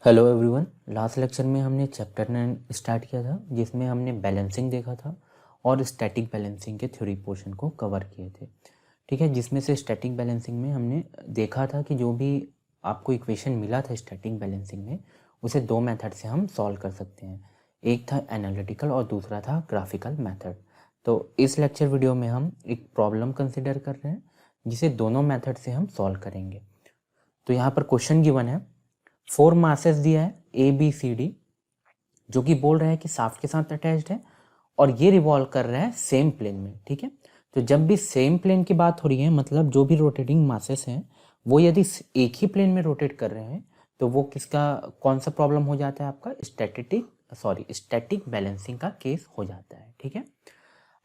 Hello everyone. Last lecture में हमने chapter 9 start किया था जिसमें हमने बैलेंसिंग देखा था और स्टैटिक बैलेंसिंग के थ्योरी पोर्शन को कवर किए थे। ठीक है, जिसमें से स्टैटिक बैलेंसिंग में हमने देखा था कि जो भी आपको इक्वेशन मिला था स्टैटिक बैलेंसिंग में उसे दो मेथड से हम सॉल्व कर सकते हैं। एक था एनालिटिकल और दूसरा था ग्राफिकल मेथड। तो इस लेक्चर वीडियो में हम एक प्रॉब्लम कंसिडर कर रहे हैं जिसे दोनों मेथड से हम सॉल्व करेंगे। तो यहाँ पर क्वेश्चन गिवन है, 4 मासेस दिया है ए बी सी डी, जो कि बोल रहा है कि शाफ्ट के साथ अटैच्ड है और ये रिवॉल्व कर रहा है सेम प्लेन में। ठीक है, तो जब भी सेम प्लेन की बात हो रही है मतलब जो भी रोटेटिंग मासेस हैं वो यदि एक ही प्लेन में रोटेट कर रहे हैं तो वो किसका कौन सा प्रॉब्लम हो जाता है, आपका स्टैटिक बैलेंसिंग का केस हो जाता है। ठीक है,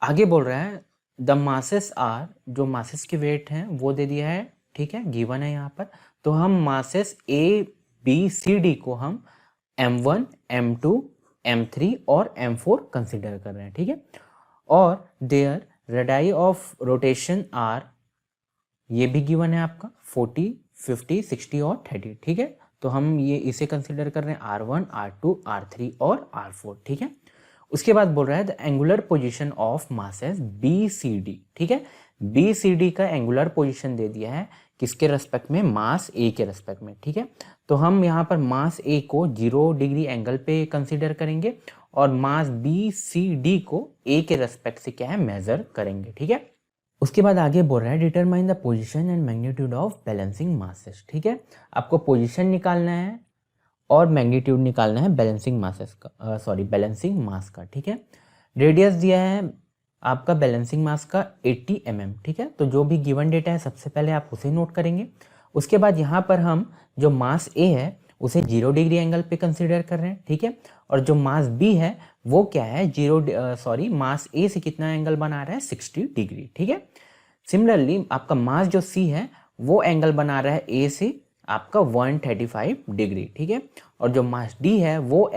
आगे बोल रहा है द मासेस आर, जो मासेस के वेट हैं वो दे दिया है। ठीक है, गिवन है यहाँ पर। तो हम masses A B C D को हम M1, M2, M3 और M4 कंसिडर कर रहे हैं। ठीक है, और their radii of rotation R, ये भी गिवन है आपका 40, 50, 60 और 30। ठीक है, तो हम ये इसे कंसिडर कर रहे हैं R1, R2, R3 और R4। ठीक है, उसके बाद बोल रहा है the angular position of masses B C D. ठीक है, बी सी डी का एंगुलर पोजीशन दे दिया है किसके रेस्पेक्ट में, मास ए के रेस्पेक्ट में। ठीक है, तो हम यहाँ पर मास ए को 0 डिग्री एंगल पे कंसिडर करेंगे और मास बी सी डी को ए के रेस्पेक्ट से क्या है, मेजर करेंगे। ठीक है, उसके बाद आगे बोल रहा है determine the position and magnitude of balancing masses. ठीक है, आपको पोजीशन निकालना है और मैग्नीट्यूड निकालना है बैलेंसिंग मासेस का, बैलेंसिंग मास का। ठीक है, रेडियस दिया है आपका बैलेंसिंग मास का 80 mm। ठीक है, तो जो भी गिवन डेटा है सबसे पहले आप उसे नोट करेंगे। उसके बाद यहाँ पर हम जो मास ए है उसे 0 डिग्री एंगल पे कंसिडर कर रहे हैं। ठीक है, और जो मास बी है वो क्या है, मास ए से कितना एंगल बना रहा है, 60 डिग्री। ठीक है, सिमिलरली आपका मास जो सी है वो एंगल बना रहा है ए से आपका 135 डिग्री। ठीक है, और जो मास डी है वो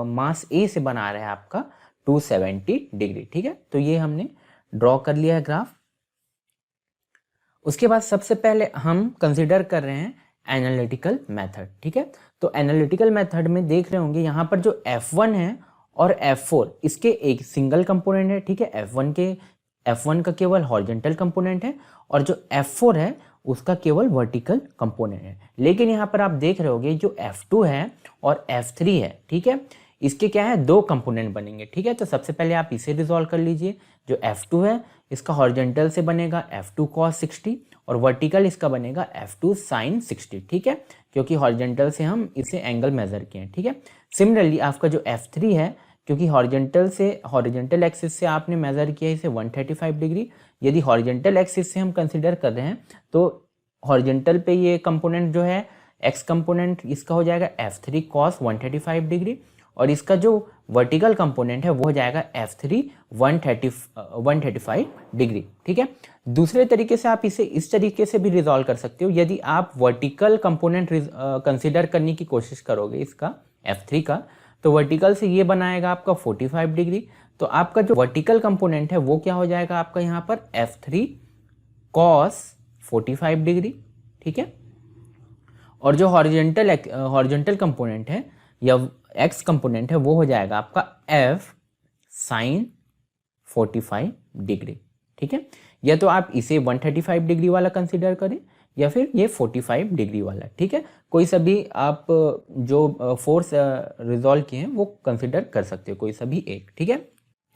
मास ए से बना रहा है आपका 270 डिग्री। ठीक है, तो ये हमने ड्रॉ कर लिया है ग्राफ। उसके बाद सबसे पहले हम कंसिडर कर रहे हैं एनालिटिकल मेथड। ठीक है, तो एनालिटिकल मेथड में देख रहे होंगे यहाँ पर जो F1 है और F4 इसके एक सिंगल कंपोनेंट है। ठीक है, F1 का केवल हॉरिजॉन्टल कंपोनेंट है और जो F4 है उसका केवल वर्टिकल कंपोनेंट है। लेकिन यहाँ पर आप देख रहे होंगे जो F2 है और F3 है, ठीक है, इसके क्या है, दो कंपोनेंट बनेंगे। ठीक है, तो सबसे पहले आप इसे रिजॉल्व कर लीजिए। जो F2 है इसका हॉरिजॉन्टल से बनेगा F2 cos 60 और वर्टिकल इसका बनेगा F2 sin 60। ठीक है, क्योंकि हॉरिजॉन्टल से हम इसे एंगल मेजर किए हैं। ठीक है, सिमिलरली आपका जो F3 है, क्योंकि हॉरिजॉन्टल एक्सिस से आपने मेजर किया इसे 135 डिग्री, यदि हॉरिजॉन्टल एक्सिस से हम कंसिडर कर रहे हैं तो हॉरिजॉन्टल पे ये कंपोनेंट जो है एक्स कंपोनेंट इसका हो जाएगा F3 cos 135 डिग्री और इसका जो वर्टिकल कंपोनेंट है वो हो जाएगा F3 135 डिग्री। ठीक है, दूसरे तरीके से आप इसे इस तरीके से भी रिजॉल्व कर सकते हो। यदि आप वर्टिकल कंपोनेंट कंसिडर करने की कोशिश करोगे इसका F3 का, तो वर्टिकल से ये बनाएगा आपका 45 डिग्री। तो आपका जो वर्टिकल कंपोनेंट है वो क्या हो जाएगा आपका यहाँ पर F3 cos 45 डिग्री। ठीक है, और जो हॉरिजॉन्टल कंपोनेंट है या एक्स कंपोनेंट है वो हो जाएगा आपका F sin 45 डिग्री। ठीक है, या तो आप इसे 135 डिग्री वाला कंसिडर करें या फिर ये 45 डिग्री वाला। ठीक है, कोई सा भी आप जो फोर्स रिजॉल्व किए हैं वो कंसिडर कर सकते हो, कोई सा भी एक। ठीक है,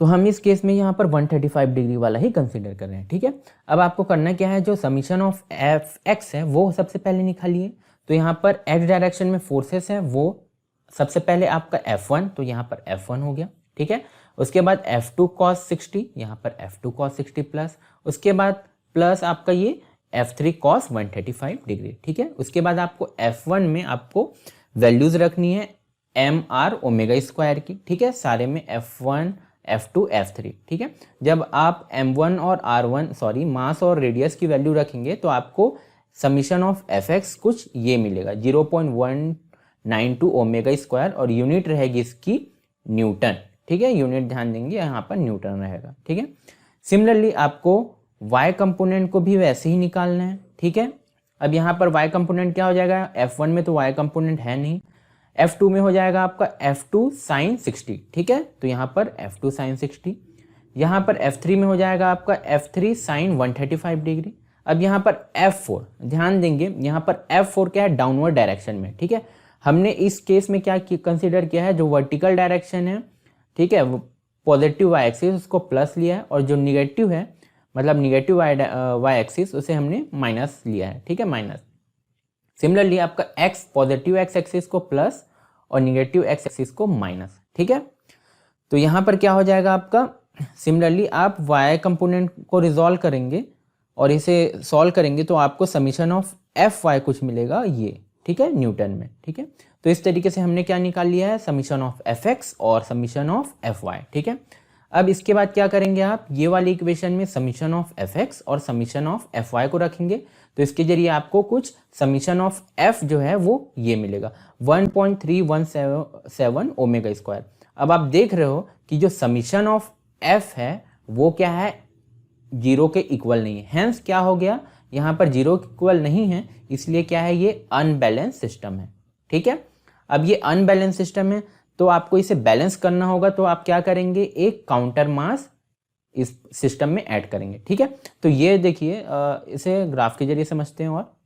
तो हम इस केस में यहाँ पर 135 डिग्री वाला ही कंसिडर कर रहे हैं। ठीक है, अब आपको करना क्या है, जो समीशन ऑफ एफ एक्स है वो सबसे पहले निकालिए। तो यहाँ पर एक्स डायरेक्शन में फोर्सेस हैं वो सबसे पहले आपका F1, तो यहाँ पर F1 हो गया। ठीक है, उसके बाद F2 cos 60, यहाँ पर F2 cos 60 प्लस, उसके बाद प्लस आपका ये F3 cos 135 डिग्री। ठीक है, उसके बाद आपको F1 में आपको वैल्यूज रखनी है mr ओमेगा स्क्वायर की। ठीक है, सारे में F1 F2 F3। ठीक है, जब आप M1 और R1 मास और रेडियस की वैल्यू रखेंगे तो आपको समीशन ऑफ Fx कुछ ये मिलेगा 0.192 ओमेगा स्क्वायर और यूनिट रहेगी इसकी न्यूटन। ठीक है, यूनिट ध्यान देंगे यहाँ पर न्यूटन रहेगा। ठीक है, सिमिलरली आपको y कंपोनेंट को भी वैसे ही निकालना है। ठीक है, अब यहाँ पर y कंपोनेंट क्या हो जाएगा, F1 में तो y कंपोनेंट है नहीं, F2 में हो जाएगा आपका F2 sin 60, ठीक है, तो यहाँ पर F2 sin 60। यहाँ पर F3 में हो जाएगा आपका F3 sin 135 डिग्री। अब यहाँ पर F4 ध्यान देंगे, यहाँ पर F4 क्या है, डाउनवर्ड डायरेक्शन में, ठीक है। हमने इस केस में क्या कंसीडर किया है, जो वर्टिकल डायरेक्शन है, ठीक है, वो पॉजिटिव वाई एक्सिस उसको प्लस लिया है, और जो निगेटिव है मतलब निगेटिव वाई एक्सिस उसे हमने माइनस लिया है, ठीक है, माइनस। सिमिलरली आपका एक्स पॉजिटिव एक्स एक्सिस को प्लस और निगेटिव एक्स एक्सिस को माइनस, ठीक है। तो यहाँ पर क्या हो जाएगा आपका, सिमिलरली आप वाई कंपोनेंट को रिजॉल्व करेंगे और इसे सॉल्व करेंगे तो आपको समीशन ऑफ एफ वाई कुछ मिलेगा ये, ठीक है, न्यूटन में, ठीक है। तो इस तरीके से हमने क्या निकाल लिया है, समीशन ऑफ एफ एक्स और समीशन ऑफ एफ वाई, ठीक है। अब इसके बाद क्या करेंगे आप, ये वाली इक्वेशन में समीशन ऑफ एफ एक्स और समीशन ऑफ एफ वाई को रखेंगे, तो इसके जरिए आपको कुछ समीशन ऑफ एफ जो है वो ये मिलेगा 1.317 ओमेगा स्क्वायर। अब आप देख रहे हो कि जो समीशन ऑफ एफ है वो क्या है, जीरो के इक्वल नहीं है, हेंस क्या हो गया, यहाँ पर जीरो के इक्वल नहीं है, इसलिए क्या है, ये अनबैलेंस सिस्टम है, ठीक है। अब ये अनबैलेंस सिस्टम है तो आपको इसे बैलेंस करना होगा, तो आप क्या करेंगे, एक काउंटर मास इस सिस्टम में ऐड करेंगे, ठीक है। तो ये देखिए इसे ग्राफ के जरिए समझते हैं। और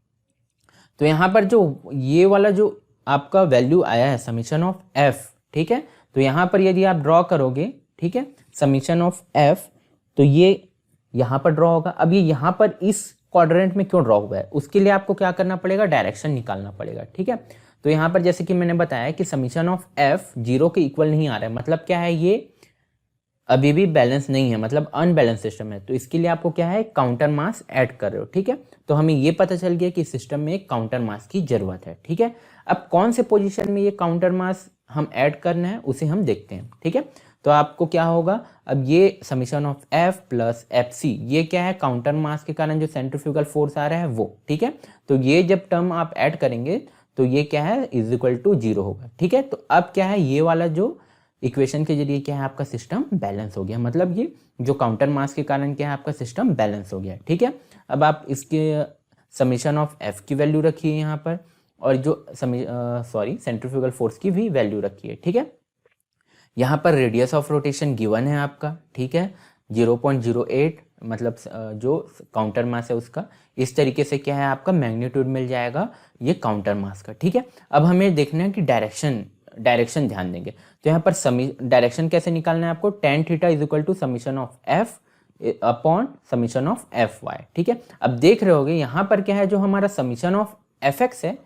तो यहाँ पर जो ये वाला जो आपका वैल्यू आया है समीशन ऑफ एफ, ठीक है, तो यहाँ पर यदि आप ड्रॉ करोगे, ठीक है, समीशन ऑफ एफ, तो ये यहाँ पर ड्रॉ होगा। अब ये यहाँ पर इस क्वाड्रेंट में क्यों ड्रॉ हुआ है, उसके लिए आपको क्या करना पड़ेगा, डायरेक्शन निकालना पड़ेगा, ठीक है। तो यहाँ पर जैसे कि मैंने बताया कि समीशन ऑफ एफ जीरो के इक्वल नहीं आ रहा है, मतलब क्या है, ये अभी भी बैलेंस नहीं है, मतलब अनबैलेंस सिस्टम है, तो इसके लिए आपको क्या है, काउंटर मास ऐड कर रहे हो, ठीक है। तो हमें ये पता चल गया कि सिस्टम में एक काउंटर मास की जरूरत है, ठीक है। अब कौन से पोजीशन में ये काउंटर मास हम ऐड करना है उसे हम देखते हैं, ठीक है। तो आपको क्या होगा, अब ये summation of F plus F C, ये क्या है, काउंटर मास के कारण जो सेंट्रीफ्यूगल फोर्स आ रहा है वो, ठीक है। तो ये जब टर्म आप ऐड करेंगे तो ये क्या है, इज इक्वल टू जीरो होगा, ठीक है। तो अब क्या है, ये वाला जो इक्वेशन के जरिए क्या है, आपका सिस्टम बैलेंस हो गया, मतलब ये जो काउंटर मास के कारण क्या है, आपका सिस्टम बैलेंस हो गया, ठीक है। अब आप इसके समीशन ऑफ एफ की वैल्यू रखिए यहाँ पर, और जो सेंट्रीफ्यूगल फोर्स की भी वैल्यू रखिए, ठीक है। यहाँ पर रेडियस ऑफ रोटेशन गिवन है आपका, ठीक है, 0.08, मतलब जो काउंटर मास है उसका, इस तरीके से क्या है, आपका मैग्नीट्यूड मिल जाएगा ये काउंटर मास का, ठीक है। अब हमें देखना है कि डायरेक्शन ध्यान देंगे, तो यहाँ पर डायरेक्शन कैसे निकालना है आपको, tan theta is equal to summation of F upon summation of F Y, ठीक है। अब देख रहे होगे यहाँ पर क्या है, जो हमारा समीशन ऑफ एफ एक्स है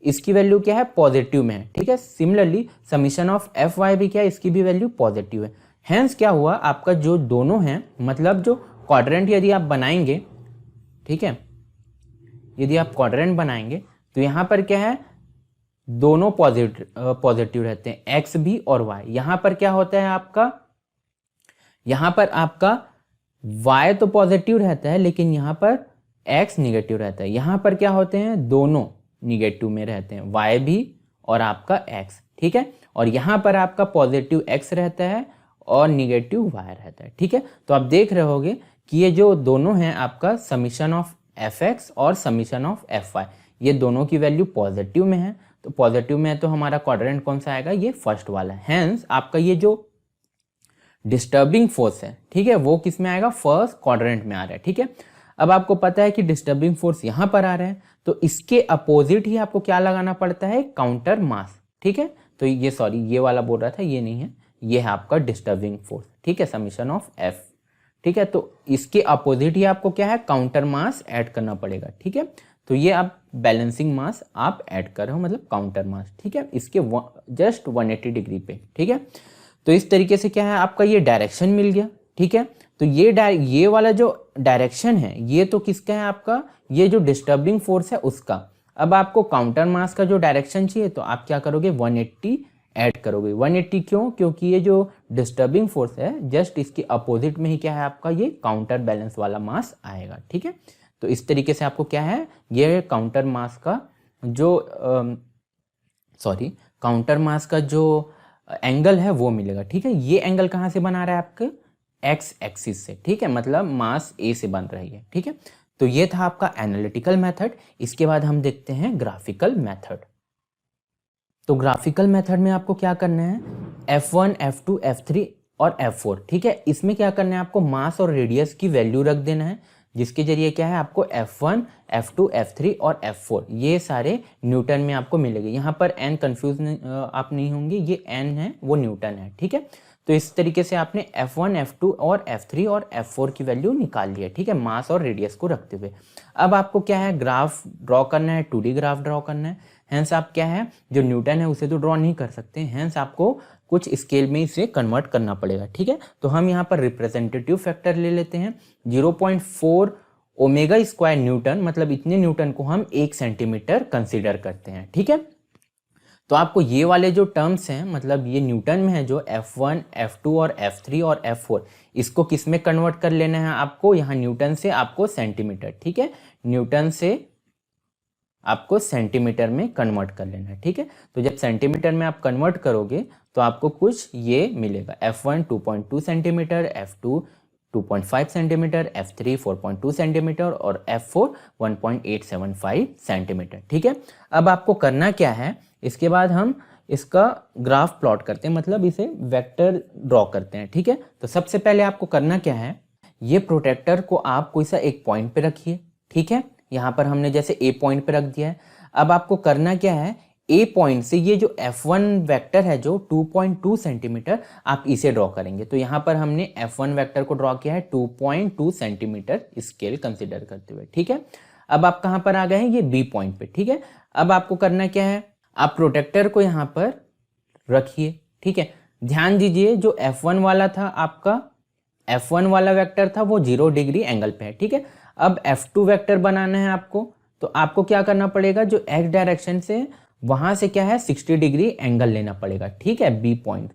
इसकी वैल्यू क्या है, पॉजिटिव में है, ठीक है। Similarly summation of F Y भी क्या है, इसकी भी वैल्यू पॉजिटिव है। हेंस क्या हुआ, आपका जो दोनों हैं, मतलब जो क्वाड्रेंट यदि आप बनाएंगे, ठीक है, यदि आप क्वाड्रेंट बनाएंगे तो यहाँ पर क्या है, दोनों पॉजिटिव रहते हैं, एक्स भी और वाई। यहाँ पर क्या होता है आपका, यहाँ पर आपका वाई तो पॉजिटिव रहता है लेकिन यहाँ पर एक्स निगेटिव रहता है। यहाँ पर क्या होते हैं, दोनों निगेटिव में रहते हैं, वाई भी और आपका एक्स, ठीक है। और यहाँ पर आपका पॉजिटिव एक्स रहता है और निगेटिव वाई रहता है, ठीक है। तो आप देख रहे होगे कि ये जो दोनों हैं आपका समीशन ऑफ एफ एक्स और समीशन ऑफ एफ वाई, ये दोनों की वैल्यू पॉजिटिव में है। तो पॉजिटिव में है तो हमारा क्वाड्रेंट कौन सा आएगा, ये फर्स्ट वाला है। हेंस आपका ये जो डिस्टर्बिंग फोर्स है, ठीक है, वो किस में आएगा, फर्स्ट क्वाड्रेंट में आ रहा है, ठीक है। अब आपको पता है कि डिस्टर्बिंग फोर्स यहाँ पर आ रहा है, तो इसके अपोजिट ही आपको क्या लगाना पड़ता है, काउंटर मास, ठीक है। तो ये वाला बोल रहा था, ये नहीं है, ये है आपका डिस्टर्बिंग फोर्स, ठीक है, समीशन ऑफ एफ, ठीक है। तो इसके अपोजिट ही आपको क्या है, काउंटर मास ऐड करना पड़ेगा, ठीक है। तो ये आप बैलेंसिंग मास आप ऐड कर रहे हो, मतलब काउंटर मास, ठीक है, इसके जस्ट 180 डिग्री पे, ठीक है। तो इस तरीके से क्या है, आपका ये डायरेक्शन मिल गया, ठीक है। तो ये वाला जो डायरेक्शन है ये तो किसका है, आपका ये जो डिस्टर्बिंग फोर्स है उसका। अब आपको काउंटर मास का जो डायरेक्शन चाहिए तो आप क्या करोगे, 180 ऐड करोगे। 180 क्यों, क्योंकि ये जो डिस्टर्बिंग फोर्स है जस्ट इसके अपोजिट में ही क्या है, आपका ये काउंटर बैलेंस वाला मास आएगा, ठीक है। तो इस तरीके से आपको क्या है, ये काउंटर मास का जो काउंटर मास का जो एंगल है वो मिलेगा, ठीक है। ये एंगल कहाँ से बना रहा है, आपके एक्स एक्सिस से, ठीक है, मतलब मास ए से बन रही है, ठीक है। तो ये था आपका एनालिटिकल मेथड। इसके बाद हम देखते हैं ग्राफिकल मेथड। तो ग्राफिकल मेथड में आपको क्या करना है, F1, F2, F3 और F4, ठीक है। इसमें क्या करना है, आपको मास और रेडियस की वैल्यू रख देना है, जिसके जरिए क्या है आपको F1, F2, F3 और F4 ये सारे न्यूटन में आपको मिलेंगे। यहाँ पर n कंफ्यूज आप नहीं होंगे, ये n है वो न्यूटन है, ठीक है। तो इस तरीके से आपने F1, F2 और F3 और F4 की वैल्यू निकाल ली है, ठीक है, मास और रेडियस को रखते हुए। अब आपको क्या है, ग्राफ ड्रॉ करना है, 2D ग्राफ ड्रॉ करना है। हेंस आप क्या है, जो न्यूटन है उसे तो ड्रॉ नहीं कर सकते, हेंस आपको कुछ स्केल में इसे कन्वर्ट करना पड़ेगा, ठीक है। तो हम यहाँ पर रिप्रेजेंटेटिव फैक्टर ले लेते हैं 0.4 ओमेगा स्क्वायर न्यूटन, मतलब इतने न्यूटन को हम 1 सेंटीमीटर कंसीडर करते हैं, ठीक है। तो आपको ये वाले जो टर्म्स हैं, मतलब ये न्यूटन में है जो F1, F2 और F3 और F4, इसको किस में कन्वर्ट कर लेना है आपको, यहाँ न्यूटन से आपको सेंटीमीटर, ठीक है, न्यूटन से आपको सेंटीमीटर में कन्वर्ट कर लेना है, ठीक है। तो जब सेंटीमीटर में आप कन्वर्ट करोगे तो आपको कुछ ये मिलेगा, F1 2.2 centimetre, F2 2.5 centimetre, F3 4.2 centimetre और F4 1.875 सेंटीमीटर, ठीक है। अब आपको करना क्या है, इसके बाद हम इसका ग्राफ प्लॉट करते हैं, मतलब इसे वेक्टर ड्रॉ करते हैं, ठीक है। तो सबसे पहले आपको करना क्या है, ये प्रोटेक्टर को आप कोई सा एक पॉइंट पे रखिए, ठीक है। यहाँ पर हमने जैसे ए पॉइंट पे रख दिया है। अब आपको करना क्या है, ए पॉइंट से ये जो F1 वेक्टर है जो 2.2 सेंटीमीटर, आप इसे ड्रॉ करेंगे। तो यहाँ पर हमने F1 वेक्टर को ड्रॉ किया है 2.2 सेंटीमीटर स्केल कंसिडर करते हुए, ठीक है। अब आप कहाँ पर आ गए हैं, ये बी पॉइंट पे, ठीक है। अब आपको करना क्या है, आप प्रोटेक्टर को यहाँ पर रखिए, ठीक है। ध्यान दीजिए जो F1 वाला था आपका, F1 वाला वेक्टर था वो 0 डिग्री एंगल पे है, ठीक है। अब F2 वेक्टर बनाना है आपको, तो आपको क्या करना पड़ेगा, जो x डायरेक्शन से वहां से क्या है 60 डिग्री एंगल लेना पड़ेगा, ठीक है, बी पॉइंट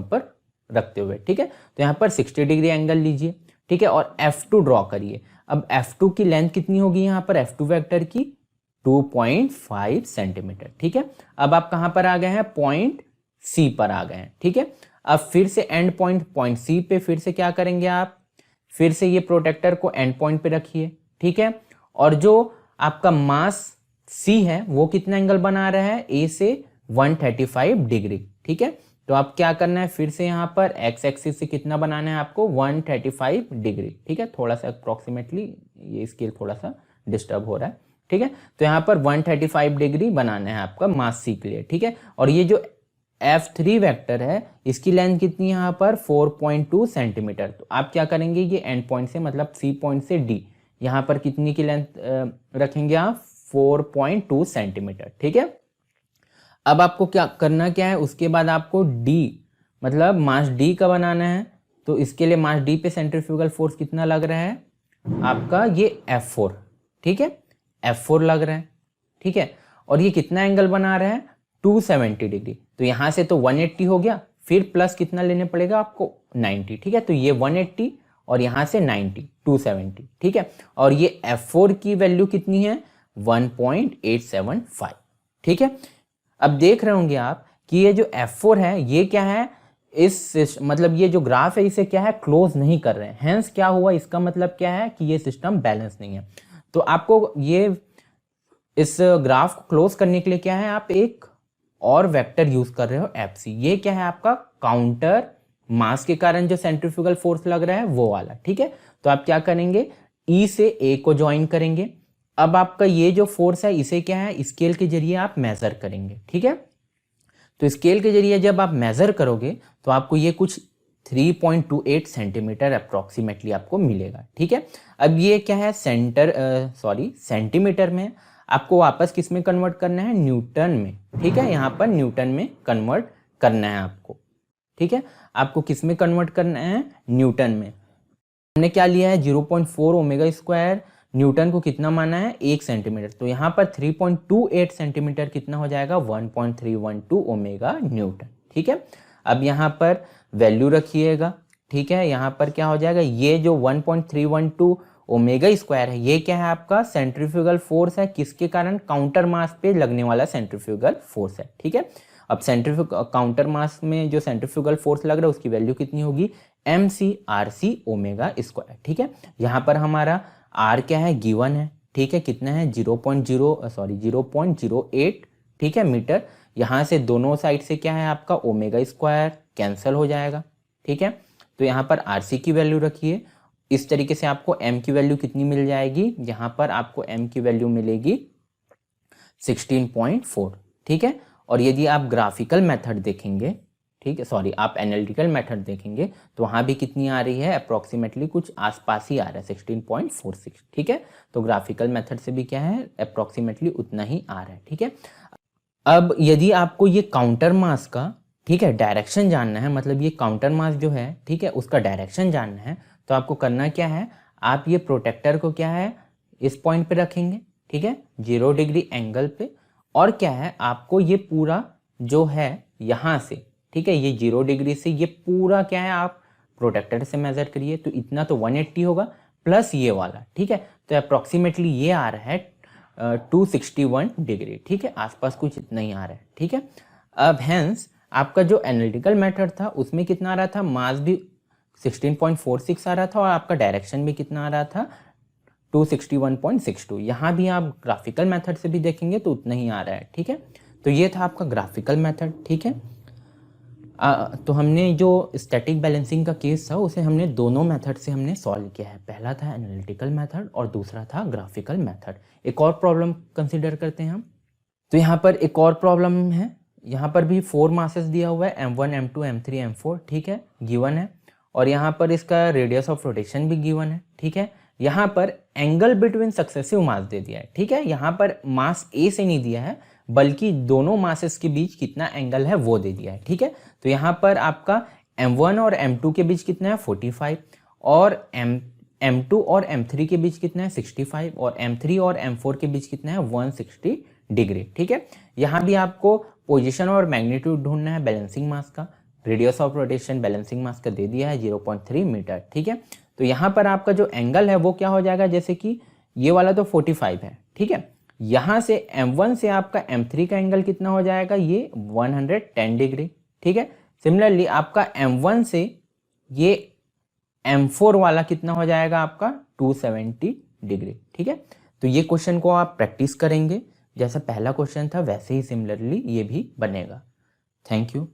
पर रखते हुए, ठीक है। तो यहाँ पर 60 डिग्री एंगल लीजिए, ठीक है, और F2 ड्रॉ करिए। अब F2 की लेंथ कितनी होगी यहाँ पर, F2 वेक्टर की 2.5 सेंटीमीटर, ठीक है। अब आप कहाँ पर आ गए हैं, पॉइंट C पर आ गए हैं, ठीक है। अब फिर से एंड पॉइंट C पे फिर से क्या करेंगे आप, फिर से ये प्रोटेक्टर को एंड पॉइंट पे रखिए, ठीक है। और जो आपका मास C है वो कितना एंगल बना रहा है, A से 135 डिग्री, ठीक है। तो आप क्या करना है, फिर से यहाँ पर x एक्सिस से कितना बनाना है आपको, 135 डिग्री, ठीक है। थोड़ा सा अप्रोक्सीमेटली ये स्केल थोड़ा सा डिस्टर्ब हो रहा है, ठीक है। तो यहाँ पर 135 डिग्री बनाना है आपका मास C के लिए, ठीक है। और ये जो F3 वेक्टर है इसकी लेंथ कितनी है यहाँ पर 4.2 सेंटीमीटर। तो आप क्या करेंगे, ये एंड पॉइंट से मतलब C पॉइंट से D, यहाँ पर कितनी की लेंथ रखेंगे आप, 4.2 सेंटीमीटर, ठीक है। अब आपको क्या करना क्या है, उसके बाद आपको D मतलब मास D का बनाना है। तो इसके लिए मास D पे सेंट्रीफ्यूगल फोर्स कितना लग रहा है आपका, ये F4, ठीक है, F4 लग रहा है, ठीक है। और ये कितना एंगल बना रहा है, 270 डिग्री। तो यहाँ से तो 180 हो गया, फिर प्लस कितना लेने पड़ेगा आपको, 90, ठीक है। तो ये 180 और यहाँ से 90, 270, ठीक है। और ये F4 की वैल्यू कितनी है, 1.875, ठीक है। अब देख रहे होंगे आप कि ये जो F4 है ये क्या है, इस मतलब ये जो ग्राफ है इसे क्या है, क्लोज नहीं कर रहे हैं। हेंस क्या हुआ, इसका मतलब क्या है कि ये सिस्टम बैलेंस नहीं है। तो आपको ये इस ग्राफ को क्लोज करने के लिए क्या है, आप एक और वेक्टर यूज कर रहे हो FC। ये क्या है आपका काउंटर मास के कारण जो सेंट्रीफ्यूगल फोर्स लग रहा है वो वाला, ठीक है। तो आप क्या करेंगे, E से A को ज्वाइन करेंगे। अब आपका ये जो फोर्स है इसे क्या है, स्केल के जरिए आप मेजर करेंगे, ठीक है। तो स्केल के जरिए जब आप मेजर करोगे तो आपको ये कुछ 3.28 सेंटीमीटर अप्रोक्सीमेटली आपको मिलेगा, ठीक है। अब ये क्या है, सेंटीमीटर में, आपको वापस किस में कन्वर्ट करना है, न्यूटन में, ठीक है। यहाँ पर न्यूटन में कन्वर्ट करना है आपको, ठीक है। आपको किस में कन्वर्ट करना है, न्यूटन में। हमने क्या लिया है, 0.4 ओमेगा स्क्वायर, न्यूटन को कितना माना है, 1 सेंटीमीटर। तो यहाँ पर 3.28 सेंटीमीटर कितना हो जाएगा, 1.312 ओमेगा न्यूटन, ठीक है। अब यहाँ पर वैल्यू रखिएगा, ठीक है। यहाँ पर क्या हो जाएगा, ये जो 1.312 ओमेगा स्क्वायर है ये क्या है आपका सेंट्रीफ्यूगल फोर्स है, किसके कारण, काउंटर मास पे लगने वाला सेंट्रीफ्यूगल फोर्स है, ठीक है। अब काउंटर मास में जो सेंट्रीफ्यूगल फोर्स लग रहा है उसकी वैल्यू कितनी होगी, mc/rc ओमेगा स्क्वायर, ठीक है। यहाँ पर हमारा r क्या है, गिवन है, ठीक है, कितना है 0.08, ठीक है, मीटर। यहाँ से दोनों साइड से क्या है आपका ओमेगा स्क्वायर कैंसिल हो जाएगा, ठीक है। तो यहाँ पर आरसी की वैल्यू रखिए, इस तरीके से आपको एम की वैल्यू कितनी मिल जाएगी, यहाँ पर आपको एम की वैल्यू मिलेगी 16.4, ठीक है। और यदि आप ग्राफिकल मेथड देखेंगे, ठीक है, सॉरी आप एनालिटिकल मेथड देखेंगे तो वहाँ भी कितनी आ रही है, अप्रॉक्सीमेटली कुछ आसपास ही आ रहा है 16.46, ठीक है। तो ग्राफिकल मेथड से भी क्या है, अप्रॉक्सीमेटली उतना ही आ रहा है, ठीक है। अब यदि आपको ये काउंटर मास का, ठीक है, डायरेक्शन जानना है, मतलब ये काउंटर मास जो है, ठीक है, उसका डायरेक्शन जानना है, तो आपको करना क्या है, आप ये प्रोटेक्टर को क्या है इस पॉइंट पे रखेंगे, ठीक है, 0 डिग्री एंगल पे, और क्या है आपको ये पूरा जो है यहाँ से, ठीक है, ये 0 डिग्री से ये पूरा क्या है आप प्रोटेक्टर से मेजर करिए, तो इतना तो 180 होगा प्लस ये वाला, ठीक है। तो अप्रॉक्सीमेटली ये आ रहा है 261 डिग्री, ठीक है, आसपास कुछ इतना ही आ रहा है, ठीक है। अब हेंस आपका जो एनालिटिकल मेथड था उसमें कितना आ रहा था, मास भी 16.46 आ रहा था और आपका डायरेक्शन भी कितना आ रहा था 261.62। यहाँ भी आप ग्राफिकल मेथड से भी देखेंगे तो उतना ही आ रहा है, ठीक है। तो ये था आपका ग्राफिकल मेथड, ठीक है। तो हमने जो स्टैटिक बैलेंसिंग का केस था उसे हमने दोनों मेथड से हमने सॉल्व किया है, पहला था एनालिटिकल मेथड और दूसरा था ग्राफिकल मेथड। एक और प्रॉब्लम कंसीडर करते हैं हम। तो यहाँ पर एक और प्रॉब्लम है, यहाँ पर भी 4 मासेस दिया हुआ है, M1 M2 M3 M4, ठीक है, गिवन है। और यहाँ पर इसका रेडियस ऑफ रोटेशन भी गिवन है, ठीक है। यहाँ पर एंगल बिटवीन सक्सेसिव मास दे दिया है, ठीक है। यहाँ पर मास ए से नहीं दिया है बल्कि दोनों मासेस के बीच कितना एंगल है वो दे दिया है, ठीक है। तो यहाँ पर आपका M1 और M2 के बीच कितना है 45, और M2 और M3 के बीच कितना है 65, और M3 और M4 के बीच कितना है 160 डिग्री, ठीक है। यहाँ भी आपको पोजीशन और मैग्नीट्यूड ढूंढना है बैलेंसिंग मास का, radius of rotation balancing mass का दे दिया है 0.3 मीटर, ठीक है। तो यहाँ पर आपका जो एंगल है वो क्या हो जाएगा, जैसे कि ये वाला तो 45 है, ठीक है। यहाँ से M1 से आपका M3 का एंगल कितना हो जाएगा, ये 110 डिग्री, ठीक है। सिमिलरली आपका M1 से ये M4 वाला कितना हो जाएगा आपका 270 डिग्री, ठीक है। तो ये क्वेश्चन को आप प्रैक्टिस करेंगे, जैसा पहला क्वेश्चन था वैसे ही सिमिलरली ये भी बनेगा। Thank you.